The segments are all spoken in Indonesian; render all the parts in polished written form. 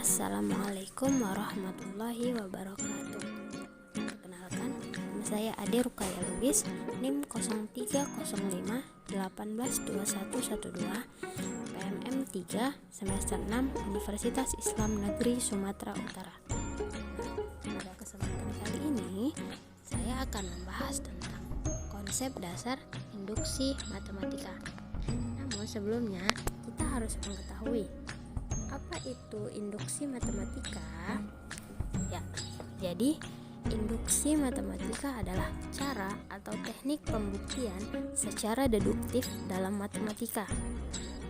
Assalamualaikum warahmatullahi wabarakatuh. Perkenalkan, nama saya Ade Rukaya Lubis, NIM 0305182112, PMM 3, semester 6, Universitas Islam Negeri Sumatera Utara. Pada kesempatan kali ini, saya akan membahas tentang konsep dasar induksi matematika. Namun sebelumnya, kita harus mengetahui apa itu induksi matematika? Ya, jadi induksi matematika adalah cara atau teknik pembuktian secara deduktif dalam matematika.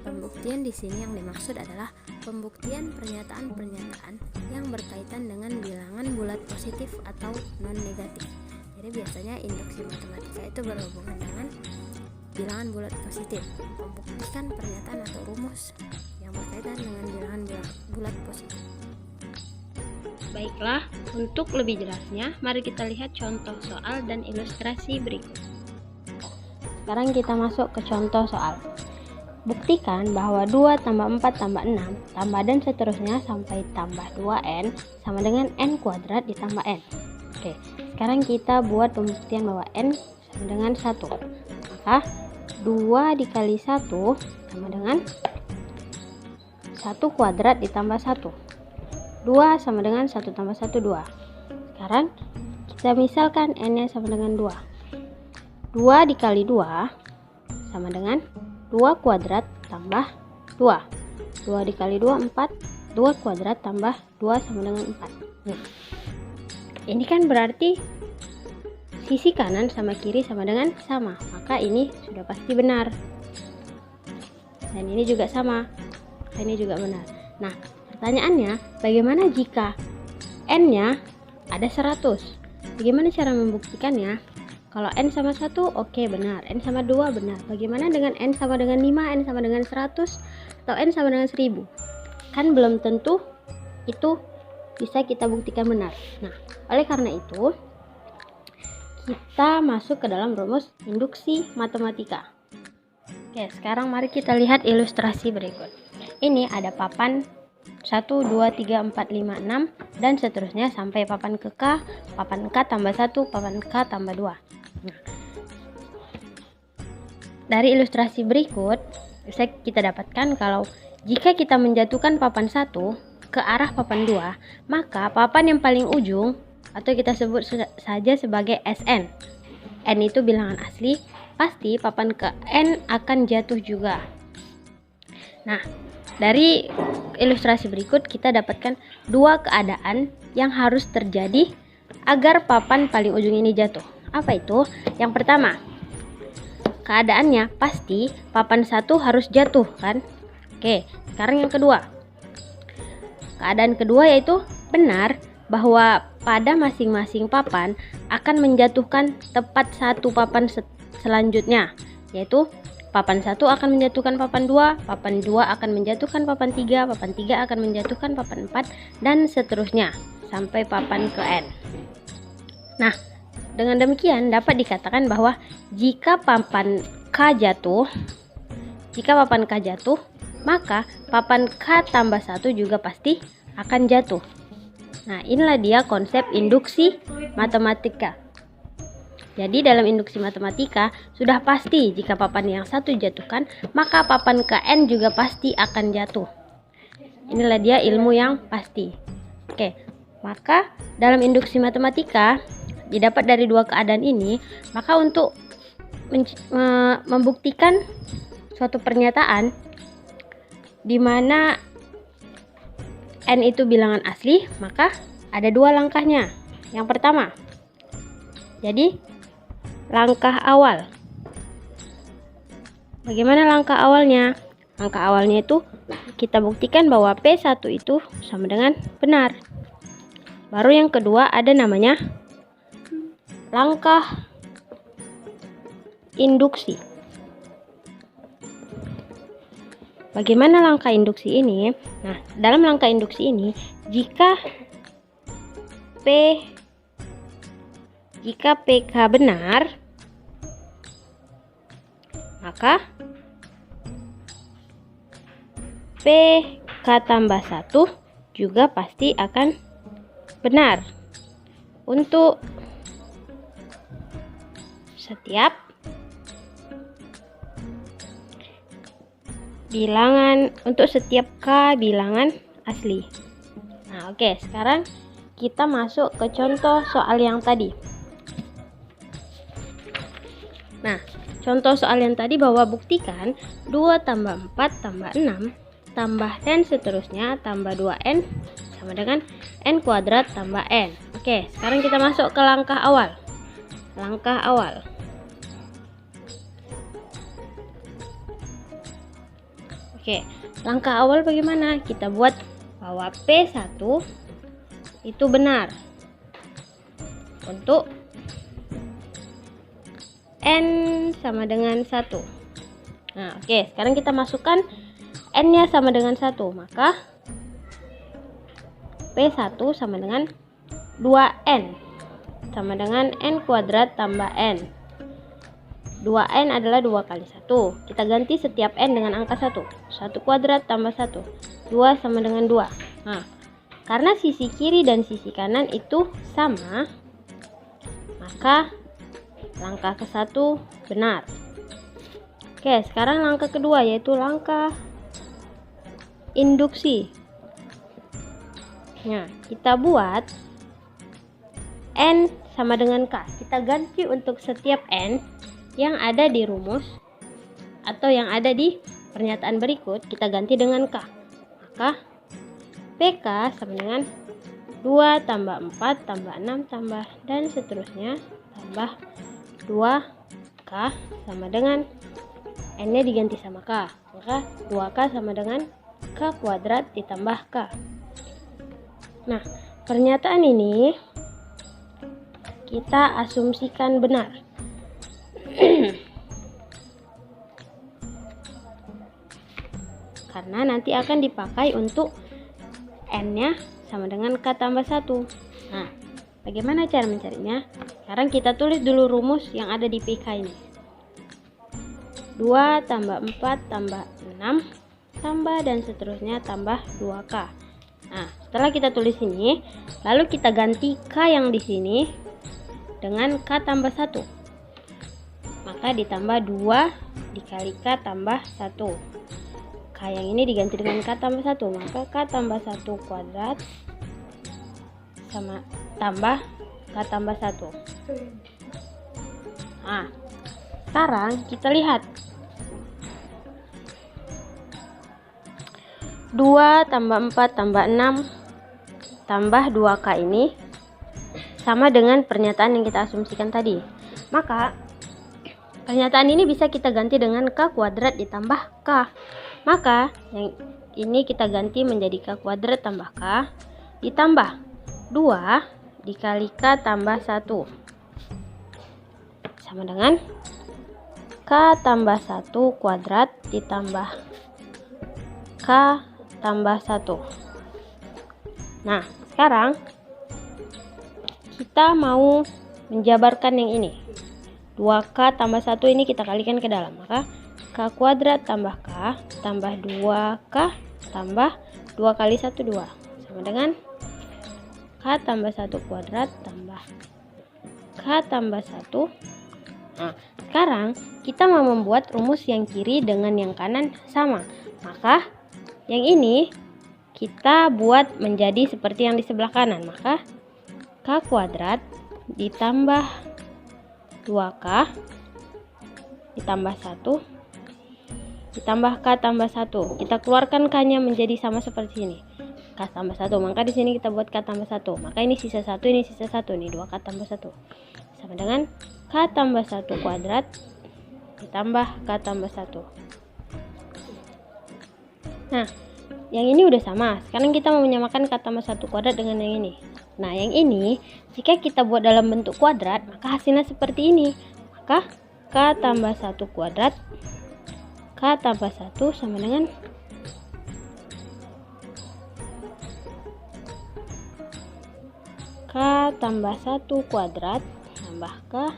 Pembuktian di sini yang dimaksud adalah pembuktian pernyataan-pernyataan yang berkaitan dengan bilangan bulat positif atau non-negatif. Jadi biasanya induksi matematika itu berhubungan dengan bilangan bulat positif, membuktikan pernyataan atau rumus yang berkaitan dengan bilangan bulat positif. Baiklah, untuk lebih jelasnya, mari kita lihat contoh soal dan ilustrasi berikut. Sekarang kita masuk ke contoh soal. Buktikan bahwa 2 tambah 4 tambah 6 tambah dan seterusnya sampai tambah 2n sama dengan n kuadrat ditambah n. Oke, sekarang kita buat pembuktian bahwa n sama dengan 1. Maka 2 dikali 1 sama dengan 1 kuadrat ditambah 1. 2 sama dengan 1 tambah 1, 2. Sekarang kita misalkan n-nya sama dengan 2. 2 dikali 2 sama dengan 2 kuadrat tambah 2. 2 dikali 2, 4. 2 kuadrat tambah 2 sama dengan 4. Ini kan berarti sisi kanan sama kiri sama dengan sama. Maka ini sudah pasti benar. Dan ini juga sama. Ini juga benar. Nah, pertanyaannya, bagaimana jika n-nya ada 100? Bagaimana cara membuktikannya? Kalau n sama 1, oke, benar. N sama 2, benar. Bagaimana dengan n sama dengan 5, n sama dengan 100, atau n sama dengan 1000? Kan belum tentu itu bisa kita buktikan benar. Nah, oleh karena itu, kita masuk ke dalam rumus induksi matematika. Oke, sekarang mari kita lihat ilustrasi berikut. Ini ada papan 1, 2, 3, 4, 5, 6 dan seterusnya sampai papan ke K, papan K tambah 1, papan K tambah 2. Nah, dari ilustrasi berikut bisa kita dapatkan kalau jika kita menjatuhkan papan 1 ke arah papan 2, maka papan yang paling ujung atau kita sebut saja sebagai Sn. N itu bilangan asli, pasti papan ke N akan jatuh juga. Nah, dari ilustrasi berikut kita dapatkan dua keadaan yang harus terjadi agar papan paling ujung ini jatuh. Apa itu? Yang pertama, keadaannya pasti papan 1 harus jatuh, kan? Oke, sekarang yang kedua. Keadaan kedua yaitu benar bahwa pada masing-masing papan akan menjatuhkan tepat satu papan selanjutnya, yaitu papan 1 akan menjatuhkan papan 2, papan 2 akan menjatuhkan papan 3, papan 3 akan menjatuhkan papan 4, dan seterusnya sampai papan ke N. Nah, dengan demikian dapat dikatakan bahwa jika papan K jatuh, maka papan K tambah 1 juga pasti akan jatuh. Nah, inilah dia konsep induksi matematika. Jadi dalam induksi matematika sudah pasti jika papan yang satu jatuhkan, maka papan ke N juga pasti akan jatuh. Inilah dia ilmu yang pasti. Oke, maka dalam induksi matematika didapat dari dua keadaan ini, maka untuk membuktikan suatu pernyataan di mana N itu bilangan asli, maka ada dua langkahnya. Yang pertama, jadi langkah awal. Bagaimana langkah awalnya? Langkah awalnya itu kita buktikan bahwa P1 itu sama dengan benar. Baru yang kedua ada namanya langkah induksi. Bagaimana langkah induksi ini? Nah, dalam langkah induksi ini, jika PK benar, maka PK tambah 1 juga pasti akan benar. Untuk setiap bilangan, untuk setiap K bilangan asli. Nah, oke, sekarang kita masuk ke contoh soal yang tadi. Nah, contoh soal yang tadi bahwa buktikan 2 tambah 4 tambah 6 tambah dan seterusnya tambah 2n sama dengan n kuadrat tambah n. Oke, sekarang kita masuk ke langkah awal. Langkah awal. Oke, langkah awal bagaimana? Kita buat bahwa P1 itu benar untuk n sama dengan 1. Nah, oke, sekarang kita masukkan n-nya sama dengan 1, maka P1 sama dengan 2n sama dengan n kuadrat tambah n. 2n adalah 2 kali 1. Kita ganti setiap n dengan angka 1. 1 kuadrat tambah 1. 2 sama dengan 2. Nah, karena sisi kiri dan sisi kanan itu sama, maka langkah ke-1 benar. Oke, sekarang langkah kedua yaitu langkah induksi. Nah, kita buat n sama dengan k. Kita ganti untuk setiap n yang ada di rumus atau yang ada di pernyataan berikut, kita ganti dengan k. Maka PK sama dengan 2 tambah 4 tambah 6 tambah dan seterusnya tambah 2k sama dengan n-nya diganti sama k. Maka 2k sama dengan k kuadrat ditambah k. Nah, pernyataan ini kita asumsikan benar. Karena nanti akan dipakai untuk n-nya sama dengan k tambah 1. Nah, bagaimana cara mencarinya? Sekarang kita tulis dulu rumus yang ada di PK ini. 2 tambah 4 tambah 6 tambah dan seterusnya tambah 2k. Nah, setelah kita tulis ini, lalu kita ganti k yang di sini dengan k tambah 1. Maka ditambah 2 dikali k tambah 1. K yang ini diganti dengan k tambah 1. Maka k tambah 1 kuadrat sama tambah k tambah 1. Nah, sekarang kita lihat 2 tambah 4 tambah 6 tambah 2k ini sama dengan pernyataan yang kita asumsikan tadi. Maka pernyataan ini bisa kita ganti dengan k kuadrat ditambah k. Maka yang ini kita ganti menjadi k kuadrat tambah k ditambah 2 dikali k tambah 1 sama dengan k tambah 1 kuadrat ditambah k tambah 1. Nah, sekarang kita mau menjabarkan yang ini. 2k tambah 1 ini kita kalikan ke dalam, maka k kuadrat tambah k tambah 2k tambah 2 kali 1 2 sama dengan k tambah 1 kuadrat tambah k tambah 1. Nah, sekarang kita mau membuat rumus yang kiri dengan yang kanan sama, maka yang ini kita buat menjadi seperti yang di sebelah kanan. Maka k kuadrat ditambah 2k ditambah 1 ditambah k tambah 1. Kita keluarkan k-nya menjadi sama seperti ini. K tambah 1. Maka di sini kita buat k tambah 1. Maka ini sisa 1, ini sisa 1. Ini 2k tambah 1. Sama dengan k tambah 1 kuadrat ditambah k tambah 1. Nah, yang ini udah sama. Sekarang kita mau menyamakan k tambah 1 kuadrat dengan yang ini. Nah, yang ini jika kita buat dalam bentuk kuadrat, maka hasilnya seperti ini. Maka k tambah 1 kuadrat k tambah 1 sama dengan k tambah 1 kuadrat tambah k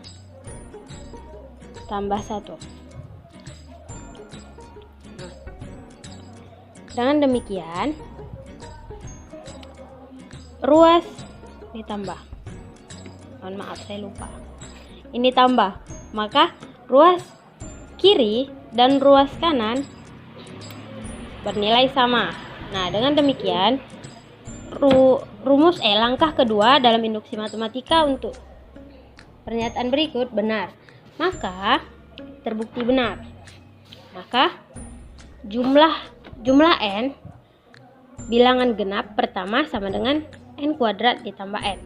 tambah 1. Dengan demikian ruas ini tambah. Mohon maaf saya lupa. Ini tambah. Maka ruas kiri dan ruas kanan bernilai sama. Nah, dengan demikian rumus langkah kedua dalam induksi matematika untuk pernyataan berikut benar. Maka terbukti benar. Maka jumlah n bilangan genap pertama sama dengan n kuadrat ditambah n.